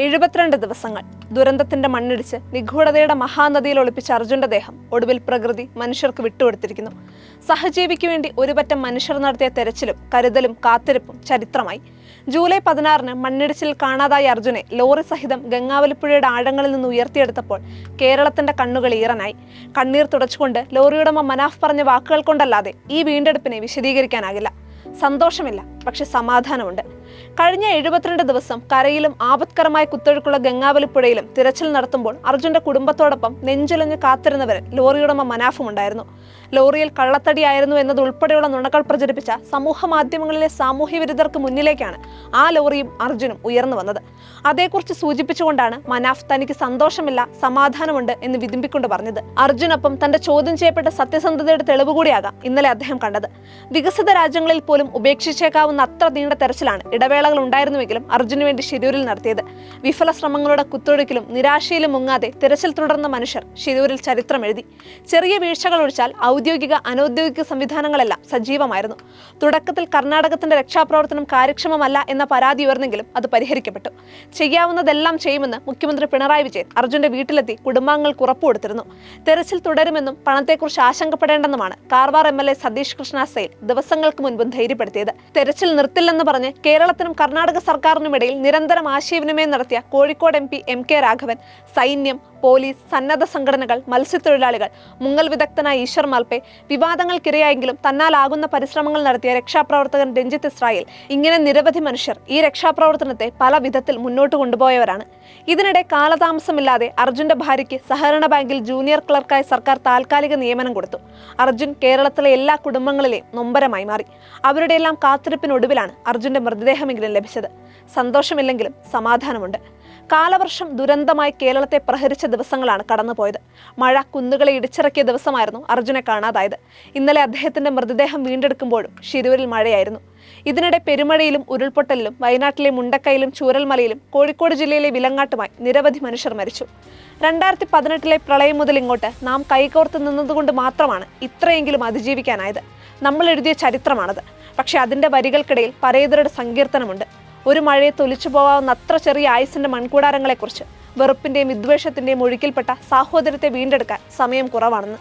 72 ദിവസങ്ങൾ ദുരന്തത്തിന്റെ മണ്ണിടിച്ച് നിഗൂഢതയുടെ മഹാനദിയിൽ ഒളിപ്പിച്ച അർജുന്റെ ദേഹം ഒടുവിൽ പ്രകൃതി മനുഷ്യർക്ക് വിട്ടുകൊടുത്തിരിക്കുന്നു. സഹജീവിക്ക് വേണ്ടി ഒരുപറ്റം മനുഷ്യർ നടത്തിയ തെരച്ചിലും കരുതലും കാത്തിരിപ്പും ചരിത്രമായി. ജൂലൈ 16-ന് മണ്ണിടിച്ചിൽ കാണാതായ അർജുനെ ലോറി സഹിതം ഗംഗാവലിപ്പുഴയുടെ ആഴങ്ങളിൽ നിന്ന് ഉയർത്തിയെടുത്തപ്പോൾ കേരളത്തിന്റെ കണ്ണുകൾ ഈറനായി. കണ്ണീർ തുടച്ചുകൊണ്ട് ലോറിയുടമ മനാഫ് പറഞ്ഞ വാക്കുകൾ കൊണ്ടല്ലാതെ ഈ വീണ്ടെടുപ്പിനെ വിശദീകരിക്കാനാകില്ല. സന്തോഷമില്ല, പക്ഷെ സമാധാനമുണ്ട്. കഴിഞ്ഞ 72 ദിവസം കരയിലും ആപത്കരമായ കുത്തൊഴുക്കുള്ള ഗംഗാവലിപ്പുഴയിലും തിരച്ചിൽ നടത്തുമ്പോൾ അർജുന്റെ കുടുംബത്തോടൊപ്പം നെഞ്ചുലഞ്ഞ് കാത്തിരുന്നവരിൽ ലോറിയുടമ മനാഫും ഉണ്ടായിരുന്നു. ലോറിയിൽ കള്ളത്തടിയായിരുന്നു എന്നത് ഉൾപ്പെടെയുള്ള നുണകൾ പ്രചരിപ്പിച്ച സമൂഹ മാധ്യമങ്ങളിലെ സാമൂഹ്യ വിരുദ്ധർക്ക് മുന്നിലേക്കാണ് ആ ലോറിയും അർജുനും ഉയർന്നു വന്നത്. അതേക്കുറിച്ച് സൂചിപ്പിച്ചുകൊണ്ടാണ് മനാഫ് തനിക്ക് സന്തോഷമില്ല, സമാധാനമുണ്ട് എന്ന് വിതുമ്പിക്കൊണ്ട് പറഞ്ഞത്. അർജുനൊപ്പം തന്റെ ചോദ്യം ചെയ്യപ്പെട്ട സത്യസന്ധതയുടെ തെളിവ് കൂടിയാകാം ഇന്നലെ അദ്ദേഹം കണ്ടത്. വികസിത രാജ്യങ്ങളിൽ പോലും ഉപേക്ഷിച്ചേക്കാവുന്ന അത്ര നീണ്ട തെരച്ചിലാണ് ഇടവേളകൾ ഉണ്ടായിരുന്നുവെങ്കിലും അർജുന് വേണ്ടി ശിരൂരിൽ നടത്തിയത്. വിഫല ശ്രമങ്ങളുടെ കുത്തൊഴുക്കിലും നിരാശയിലും മുങ്ങാതെ തിരച്ചിൽ തുടർന്ന മനുഷ്യർ ശിരൂരിൽ ചരിത്രം എഴുതി. ചെറിയ വീഴ്ചകൾ ഒഴിച്ചാൽ ഔദ്യോഗിക അനൌദ്യോഗിക സംവിധാനങ്ങളെല്ലാം സജീവമായിരുന്നു. തുടക്കത്തിൽ കർണാടകത്തിന്റെ രക്ഷാപ്രവർത്തനം കാര്യക്ഷമമല്ല എന്ന പരാതി ഉയർന്നെങ്കിലും അത് പരിഹരിക്കപ്പെട്ടു. ചെയ്യാവുന്നതെല്ലാം ചെയ്യുമെന്ന് മുഖ്യമന്ത്രി പിണറായി വിജയൻ അർജുന്റെ വീട്ടിലെത്തി കുടുംബാംഗങ്ങൾക്ക് ഉറപ്പുകൊടുത്തിരുന്നു. തെരച്ചിൽ തുടരുമെന്നും പണത്തെക്കുറിച്ച് ആശങ്കപ്പെടേണ്ടെന്നുമാണ് കാർവാർ MLA സതീഷ് കൃഷ്ണ സെയിൽ ദിവസങ്ങൾക്ക് മുൻപ് ധൈര്യപ്പെടുത്തിയത്. തെരച്ചിൽ നിർത്തില്ലെന്ന് പറഞ്ഞ് കേരളത്തിനും കർണാടക സർക്കാരിനുമിടയിൽ നിരന്തരം ആശയവിനിമയം നടത്തിയ കോഴിക്കോട് MP MK രാഘവൻ, സൈന്യം, പോലീസ്, സന്നദ്ധ സംഘടനകൾ, മത്സ്യത്തൊഴിലാളികൾ, മുങ്ങൽ വിദഗ്ധനായ ഈശ്വർ മാൽപേ, വിവാദങ്ങൾക്കിരയായെങ്കിലും തന്നാലാകുന്ന പരിശ്രമങ്ങൾ നടത്തിയ രക്ഷാപ്രവർത്തകൻ രഞ്ജിത്ത് ഇസ്രായേൽ, ഇങ്ങനെ നിരവധി മനുഷ്യർ ഈ രക്ഷാപ്രവർത്തനത്തെ പല വിധത്തിൽ മുന്നോട്ട് കൊണ്ടുപോയവരാണ്. ഇതിനിടെ കാലതാമസമില്ലാതെ അർജുന്റെ ഭാര്യയ്ക്ക് സഹകരണ ബാങ്കിൽ ജൂനിയർ ക്ലർക്കായി സർക്കാർ താൽക്കാലിക നിയമനം കൊടുത്തു. അർജുൻ കേരളത്തിലെ എല്ലാ കുടുംബങ്ങളിലെയും നൊമ്പരമായി മാറി. അവരുടെ എല്ലാം കാത്തിരിപ്പിനൊടുവിലാണ് അർജുന്റെ മൃതദേഹമെങ്കിലും ലഭിച്ചത്. സന്തോഷമില്ലെങ്കിലും സമാധാനമുണ്ട്. കാലവർഷം ദുരന്തമായി കേരളത്തെ പ്രഹരിച്ച ദിവസങ്ങളാണ് കടന്നുപോയത്. മഴ കുന്നുകളെ ഇടിച്ചിറക്കിയ ദിവസമായിരുന്നു അർജുനെ കാണാതായത്. ഇന്നലെ അദ്ദേഹത്തിന്റെ മൃതദേഹം വീണ്ടെടുക്കുമ്പോഴും ശിരൂരിൽ മഴയായിരുന്നു. ഇതിനിടെ പെരുമഴയിലും ഉരുൾപൊട്ടലിലും വയനാട്ടിലെ മുണ്ടക്കയിലും ചൂരൽമലയിലും കോഴിക്കോട് ജില്ലയിലെ വിലങ്ങാട്ടുമായി നിരവധി മനുഷ്യർ മരിച്ചു. 2018-ലെ പ്രളയം മുതൽ ഇങ്ങോട്ട് നാം കൈകോർത്ത് നിന്നതുകൊണ്ട് മാത്രമാണ് ഇത്രയെങ്കിലും അതിജീവിക്കാനായത്. നമ്മൾ എഴുതിയ ചരിത്രമാണത്. പക്ഷെ അതിന്റെ വരികൾക്കിടയിൽ പരേതരുടെ സങ്കീർത്തനമുണ്ട്. ഒരു മഴയെ തൊലിച്ചു പോകാവുന്ന അത്ര ചെറിയ ആയുസിന്റെ മൺകൂടാരങ്ങളെക്കുറിച്ച്, വെറുപ്പിന്റെയും വിദ്വേഷത്തിന്റെയും ഒഴുക്കിൽപ്പെട്ട സാഹോദര്യത്തെ വീണ്ടെടുക്കാൻ സമയം കുറവാണെന്ന്.